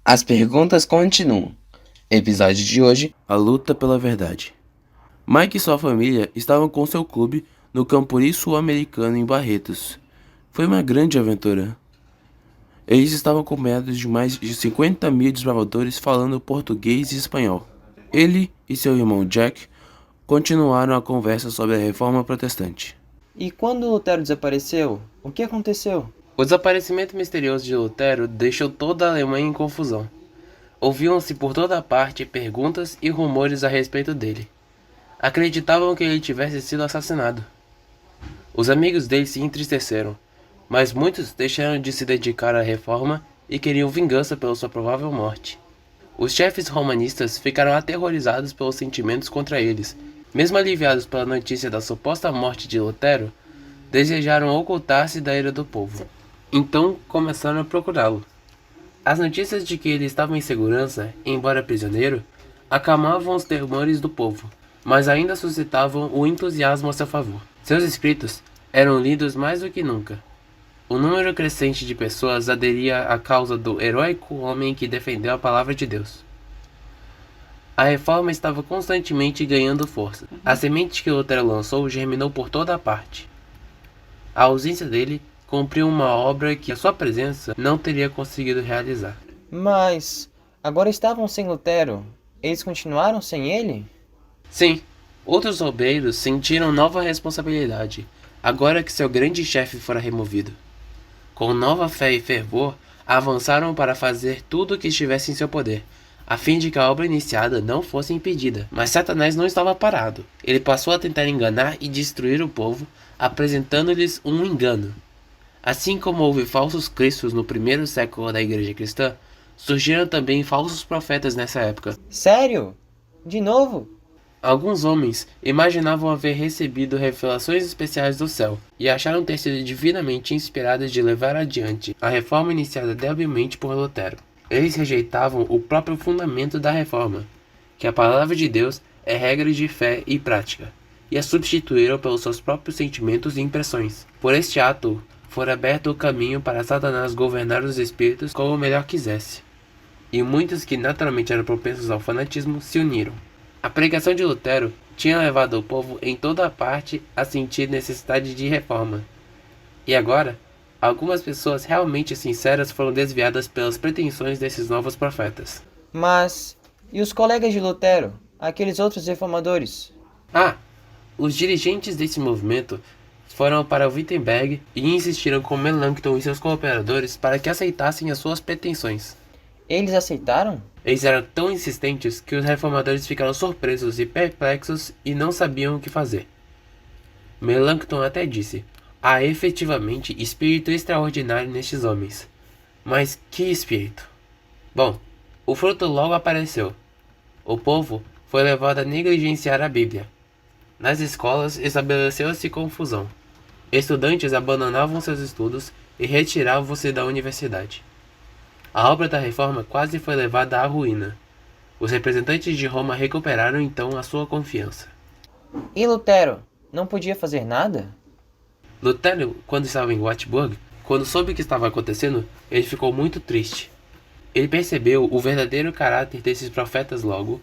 As perguntas continuam. Episódio de hoje: a luta pela verdade. Mike e sua família estavam com seu clube no Campuri Sul-Americano em Barretos. Foi uma grande aventura. Eles estavam acompanhados de mais de 50 mil desbravadores falando português e espanhol. Ele e seu irmão Jack continuaram a conversa sobre a reforma protestante. E quando Lutero desapareceu, o que aconteceu? O desaparecimento misterioso de Lutero deixou toda a Alemanha em confusão. Ouviam-se por toda parte perguntas e rumores a respeito dele. Acreditavam que ele tivesse sido assassinado. Os amigos dele se entristeceram, mas muitos deixaram de se dedicar à reforma e queriam vingança pela sua provável morte. Os chefes romanistas ficaram aterrorizados pelos sentimentos contra eles. Mesmo aliviados pela notícia da suposta morte de Lutero, desejaram ocultar-se da ira do povo. Então começaram a procurá-lo. As notícias de que ele estava em segurança, embora prisioneiro, acalmavam os temores do povo, mas ainda suscitavam o entusiasmo a seu favor. Seus escritos eram lidos mais do que nunca. O número crescente de pessoas aderia à causa do heróico homem que defendeu a palavra de Deus. A reforma estava constantemente ganhando força. A semente que Lutero lançou germinou por toda a parte. A ausência dele cumpriu uma obra que a sua presença não teria conseguido realizar. Mas agora estavam sem Lutero. Eles continuaram sem ele? Sim, outros obreiros sentiram nova responsabilidade, agora que seu grande chefe fora removido. Com nova fé e fervor, avançaram para fazer tudo o que estivesse em seu poder, a fim de que a obra iniciada não fosse impedida. Mas Satanás não estava parado. Ele passou a tentar enganar e destruir o povo, apresentando-lhes um engano. Assim como houve falsos cristos no primeiro século da Igreja Cristã, surgiram também falsos profetas nessa época. Sério? De novo? Alguns homens imaginavam haver recebido revelações especiais do céu e acharam ter sido divinamente inspirados de levar adiante a reforma iniciada debilmente por Lutero. Eles rejeitavam o próprio fundamento da reforma, que a palavra de Deus é regra de fé e prática, e a substituíram pelos seus próprios sentimentos e impressões. Por este ato, fora aberto o caminho para Satanás governar os espíritos como melhor quisesse, e muitos que naturalmente eram propensos ao fanatismo se uniram. A pregação de Lutero tinha levado o povo em toda a parte a sentir necessidade de reforma. E agora, algumas pessoas realmente sinceras foram desviadas pelas pretensões desses novos profetas. Mas e os colegas de Lutero? Aqueles outros reformadores? Os dirigentes desse movimento foram para Wittenberg e insistiram com Melanchthon e seus cooperadores para que aceitassem as suas pretensões. Eles aceitaram? Eles eram tão insistentes que os reformadores ficaram surpresos e perplexos e não sabiam o que fazer. Melanchthon até disse: há efetivamente espírito extraordinário nestes homens. Mas que espírito? Bom, o fruto logo apareceu. O povo foi levado a negligenciar a Bíblia. Nas escolas estabeleceu-se confusão. Estudantes abandonavam seus estudos e retiravam-se da universidade. A obra da reforma quase foi levada à ruína. Os representantes de Roma recuperaram então a sua confiança. E Lutero? Não podia fazer nada? Lutero, quando estava em Wartburg, quando soube o que estava acontecendo, ele ficou muito triste. Ele percebeu o verdadeiro caráter desses profetas logo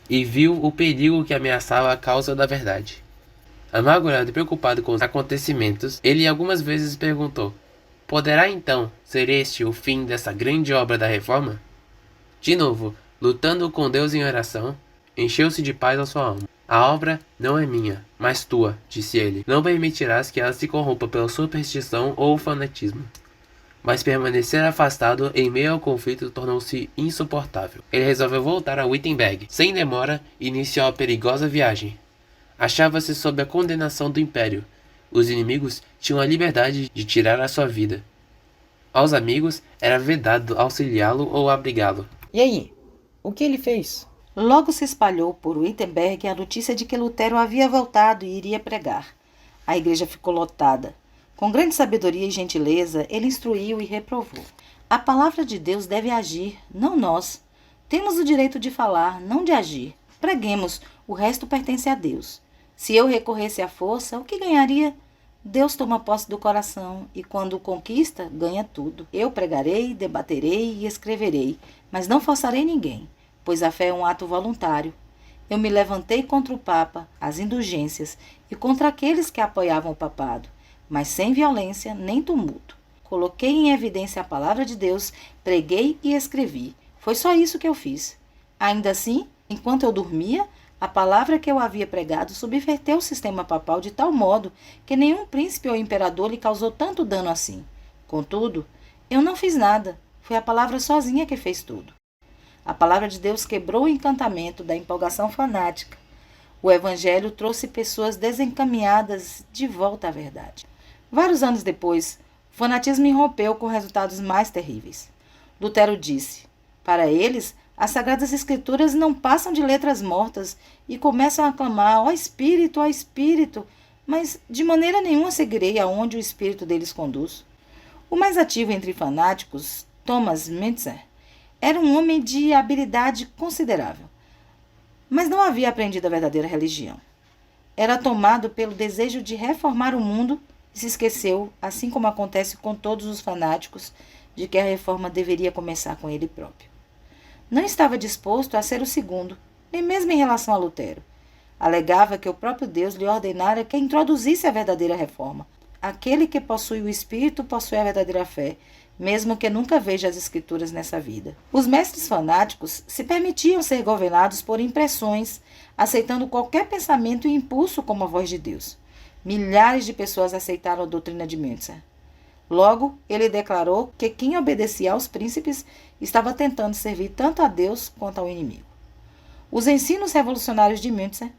e viu o perigo que ameaçava a causa da verdade. Amargurado e preocupado com os acontecimentos, ele algumas vezes perguntou: poderá então ser este o fim dessa grande obra da reforma? De novo, lutando com Deus em oração, encheu-se de paz a sua alma. A obra não é minha, mas tua, disse ele. Não permitirás que ela se corrompa pela superstição ou fanatismo. Mas permanecer afastado em meio ao conflito tornou-se insuportável. Ele resolveu voltar a Wittenberg. Sem demora, iniciou a perigosa viagem. Achava-se sob a condenação do Império. Os inimigos tinham a liberdade de tirar a sua vida. Aos amigos era vedado auxiliá-lo ou abrigá-lo. E aí? O que ele fez? Logo se espalhou por Wittenberg a notícia de que Lutero havia voltado e iria pregar. A igreja ficou lotada. Com grande sabedoria e gentileza, ele instruiu e reprovou. A palavra de Deus deve agir, não nós. Temos o direito de falar, não de agir. Preguemos, o resto pertence a Deus. Se eu recorresse à força, o que ganharia? Deus toma posse do coração e quando o conquista, ganha tudo. Eu pregarei, debaterei e escreverei, mas não forçarei ninguém, pois a fé é um ato voluntário. Eu me levantei contra o Papa, as indulgências e contra aqueles que apoiavam o papado, mas sem violência nem tumulto. Coloquei em evidência a palavra de Deus, preguei e escrevi. Foi só isso que eu fiz. Ainda assim, enquanto eu dormia, a palavra que eu havia pregado subverteu o sistema papal de tal modo que nenhum príncipe ou imperador lhe causou tanto dano assim. Contudo, eu não fiz nada. Foi a palavra sozinha que fez tudo. A palavra de Deus quebrou o encantamento da empolgação fanática. O evangelho trouxe pessoas desencaminhadas de volta à verdade. Vários anos depois, o fanatismo irrompeu com resultados mais terríveis. Lutero disse: para eles, as Sagradas Escrituras não passam de letras mortas e começam a clamar: ó Espírito, mas de maneira nenhuma seguirei aonde o Espírito deles conduz. O mais ativo entre fanáticos, Thomas Müntzer, era um homem de habilidade considerável, mas não havia aprendido a verdadeira religião. Era tomado pelo desejo de reformar o mundo e se esqueceu, assim como acontece com todos os fanáticos, de que a reforma deveria começar com ele próprio. Não estava disposto a ser o segundo, nem mesmo em relação a Lutero. Alegava que o próprio Deus lhe ordenara que introduzisse a verdadeira reforma. Aquele que possui o Espírito possui a verdadeira fé, mesmo que nunca veja as Escrituras nessa vida. Os mestres fanáticos se permitiam ser governados por impressões, aceitando qualquer pensamento e impulso como a voz de Deus. Milhares de pessoas aceitaram a doutrina de Müntzer. Logo, ele declarou que quem obedecia aos príncipes estava tentando servir tanto a Deus quanto ao inimigo. Os ensinos revolucionários de Müntzer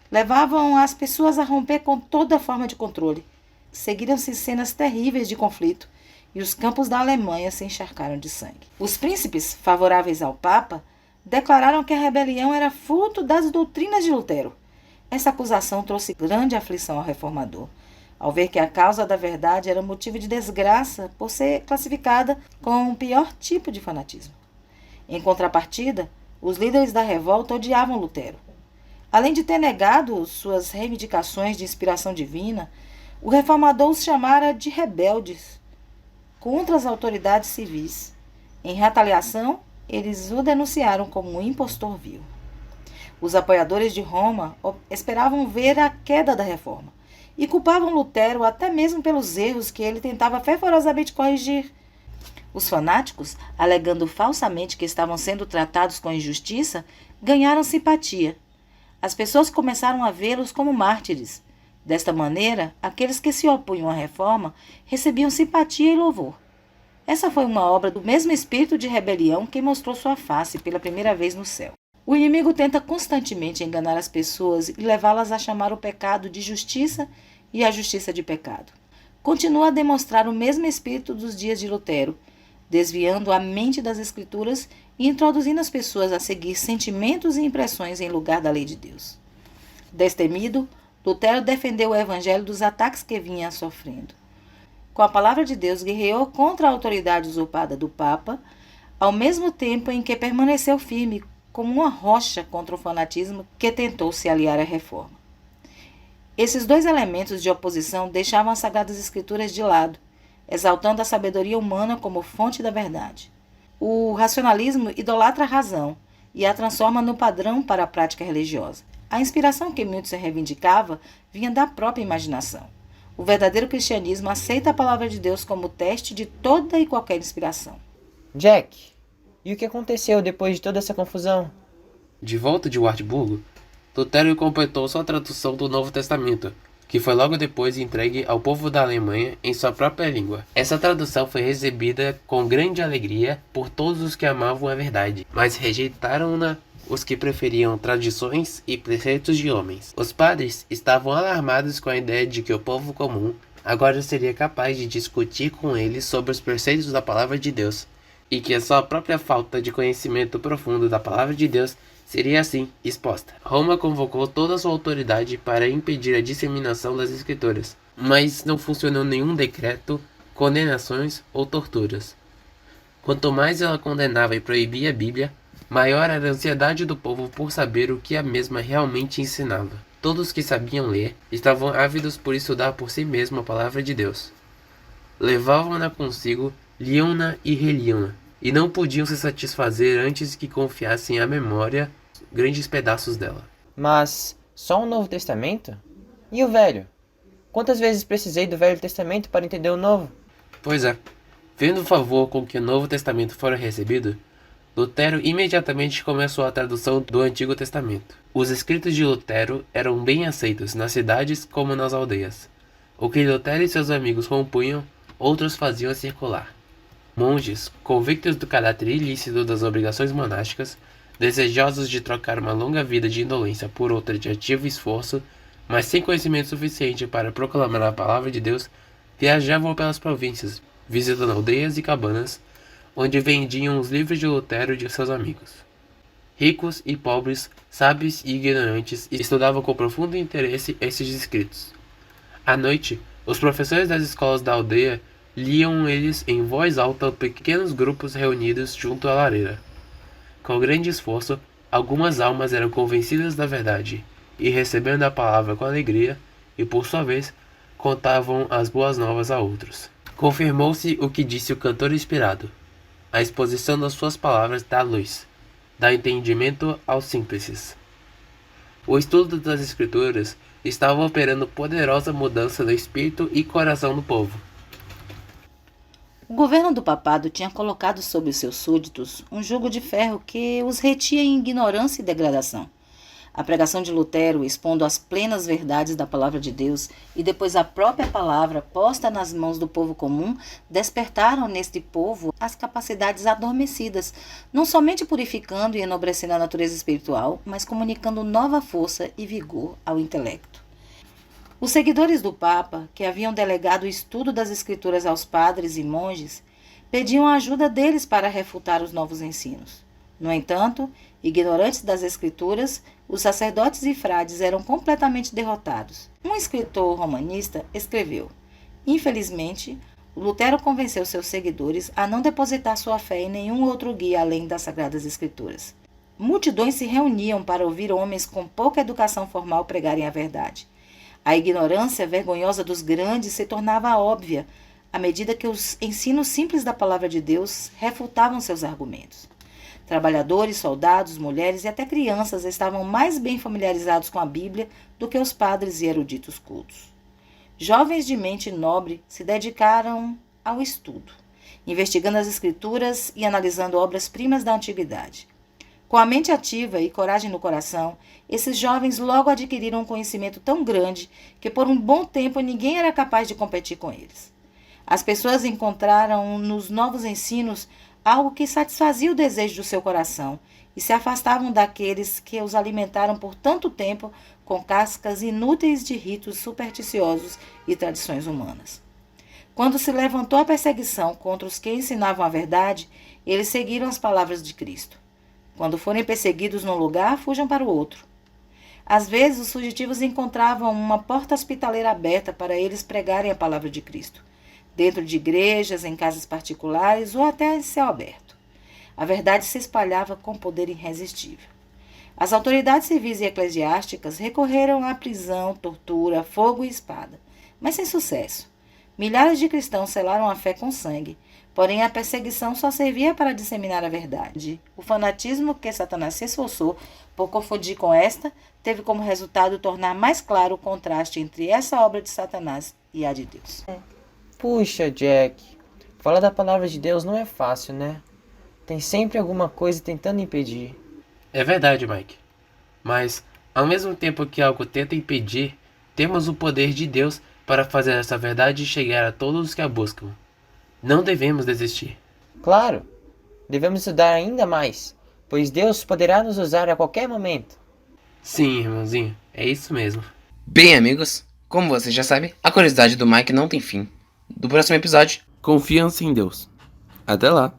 levavam as pessoas a romper com toda forma de controle. Seguiram-se cenas terríveis de conflito e os campos da Alemanha se encharcaram de sangue. Os príncipes, favoráveis ao Papa, declararam que a rebelião era fruto das doutrinas de Lutero. Essa acusação trouxe grande aflição ao reformador, ao ver que a causa da verdade era motivo de desgraça por ser classificada como o pior tipo de fanatismo. Em contrapartida, os líderes da revolta odiavam Lutero. Além de ter negado suas reivindicações de inspiração divina, o reformador os chamara de rebeldes contra as autoridades civis. Em retaliação, eles o denunciaram como um impostor vil. Os apoiadores de Roma esperavam ver a queda da reforma e culpavam Lutero até mesmo pelos erros que ele tentava fervorosamente corrigir. Os fanáticos, alegando falsamente que estavam sendo tratados com injustiça, ganharam simpatia. As pessoas começaram a vê-los como mártires. Desta maneira, aqueles que se opunham à reforma recebiam simpatia e louvor. Essa foi uma obra do mesmo espírito de rebelião que mostrou sua face pela primeira vez no céu. O inimigo tenta constantemente enganar as pessoas e levá-las a chamar o pecado de justiça e a justiça de pecado. Continua a demonstrar o mesmo espírito dos dias de Lutero, desviando a mente das Escrituras e introduzindo as pessoas a seguir sentimentos e impressões em lugar da lei de Deus. Destemido, Lutero defendeu o evangelho dos ataques que vinha sofrendo. Com a palavra de Deus, guerreou contra a autoridade usurpada do Papa, ao mesmo tempo em que permaneceu firme como uma rocha contra o fanatismo que tentou se aliar à reforma. Esses dois elementos de oposição deixavam as Sagradas Escrituras de lado, exaltando a sabedoria humana como fonte da verdade. O racionalismo idolatra a razão e a transforma no padrão para a prática religiosa. A inspiração que Müntzer reivindicava vinha da própria imaginação. O verdadeiro cristianismo aceita a palavra de Deus como teste de toda e qualquer inspiração. Jack, e o que aconteceu depois de toda essa confusão? De volta de Wartburgo, Lutero completou sua tradução do Novo Testamento, que foi logo depois entregue ao povo da Alemanha em sua própria língua. Essa tradução foi recebida com grande alegria por todos os que amavam a verdade, mas rejeitaram-na os que preferiam tradições e preceitos de homens. Os padres estavam alarmados com a ideia de que o povo comum agora seria capaz de discutir com eles sobre os preceitos da palavra de Deus, e que a sua própria falta de conhecimento profundo da palavra de Deus seria assim exposta. Roma convocou toda a sua autoridade para impedir a disseminação das Escrituras, mas não funcionou nenhum decreto, condenações ou torturas. Quanto mais ela condenava e proibia a Bíblia, maior era a ansiedade do povo por saber o que a mesma realmente ensinava. Todos que sabiam ler estavam ávidos por estudar por si mesmo a palavra de Deus. Levavam-na consigo, liam-na e reliam-na, e não podiam se satisfazer antes que confiassem à memória grandes pedaços dela. Mas só o Novo Testamento? E o Velho? Quantas vezes precisei do Velho Testamento para entender o Novo? Pois é, vendo o favor com que o Novo Testamento fora recebido, Lutero imediatamente começou a tradução do Antigo Testamento. Os escritos de Lutero eram bem aceitos nas cidades como nas aldeias. O que Lutero e seus amigos compunham, outros faziam circular. Monges, convictos do caráter ilícito das obrigações monásticas, desejosos de trocar uma longa vida de indolência por outra de ativo esforço, mas sem conhecimento suficiente para proclamar a palavra de Deus, viajavam pelas províncias, visitando aldeias e cabanas, onde vendiam os livros de Lutero e de seus amigos. Ricos e pobres, sábios e ignorantes estudavam com profundo interesse esses escritos. À noite, os professores das escolas da aldeia liam eles em voz alta a pequenos grupos reunidos junto à lareira. Com grande esforço, algumas almas eram convencidas da verdade, e recebendo a palavra com alegria, e por sua vez, contavam as boas novas a outros. Confirmou-se o que disse o cantor inspirado: a exposição das suas palavras dá luz, dá entendimento aos simples. O estudo das Escrituras estava operando poderosa mudança no espírito e coração do povo. O governo do papado tinha colocado sobre os seus súditos um jugo de ferro que os retia em ignorância e degradação. A pregação de Lutero, expondo as plenas verdades da palavra de Deus e depois a própria palavra posta nas mãos do povo comum, despertaram neste povo as capacidades adormecidas, não somente purificando e enobrecendo a natureza espiritual, mas comunicando nova força e vigor ao intelecto. Os seguidores do Papa, que haviam delegado o estudo das Escrituras aos padres e monges, pediam a ajuda deles para refutar os novos ensinos. No entanto, ignorantes das Escrituras, os sacerdotes e frades eram completamente derrotados. Um escritor romanista escreveu: infelizmente, Lutero convenceu seus seguidores a não depositar sua fé em nenhum outro guia além das Sagradas Escrituras. Multidões se reuniam para ouvir homens com pouca educação formal pregarem a verdade. A ignorância vergonhosa dos grandes se tornava óbvia à medida que os ensinos simples da palavra de Deus refutavam seus argumentos. Trabalhadores, soldados, mulheres e até crianças estavam mais bem familiarizados com a Bíblia do que os padres e eruditos cultos. Jovens de mente nobre se dedicaram ao estudo, investigando as Escrituras e analisando obras-primas da antiguidade. Com a mente ativa e coragem no coração, esses jovens logo adquiriram um conhecimento tão grande que por um bom tempo ninguém era capaz de competir com eles. As pessoas encontraram nos novos ensinos algo que satisfazia o desejo do seu coração e se afastavam daqueles que os alimentaram por tanto tempo com cascas inúteis de ritos supersticiosos e tradições humanas. Quando se levantou a perseguição contra os que ensinavam a verdade, eles seguiram as palavras de Cristo. Quando forem perseguidos num lugar, fujam para o outro. Às vezes, os fugitivos encontravam uma porta hospitaleira aberta para eles pregarem a palavra de Cristo, dentro de igrejas, em casas particulares ou até em céu aberto. A verdade se espalhava com poder irresistível. As autoridades civis e eclesiásticas recorreram à prisão, tortura, fogo e espada, mas sem sucesso. Milhares de cristãos selaram a fé com sangue, porém a perseguição só servia para disseminar a verdade. O fanatismo que Satanás se esforçou por confundir com esta teve como resultado tornar mais claro o contraste entre essa obra de Satanás e a de Deus. Puxa, Jack, falar da palavra de Deus não é fácil, né? Tem sempre alguma coisa tentando impedir. É verdade, Mike. Mas, ao mesmo tempo que algo tenta impedir, temos o poder de Deus para fazer essa verdade chegar a todos os que a buscam. Não devemos desistir. Claro, devemos estudar ainda mais, pois Deus poderá nos usar a qualquer momento. Sim, irmãozinho, é isso mesmo. Bem, amigos, como vocês já sabem, a curiosidade do Mike não tem fim. Do próximo episódio, confiança em Deus. Até lá!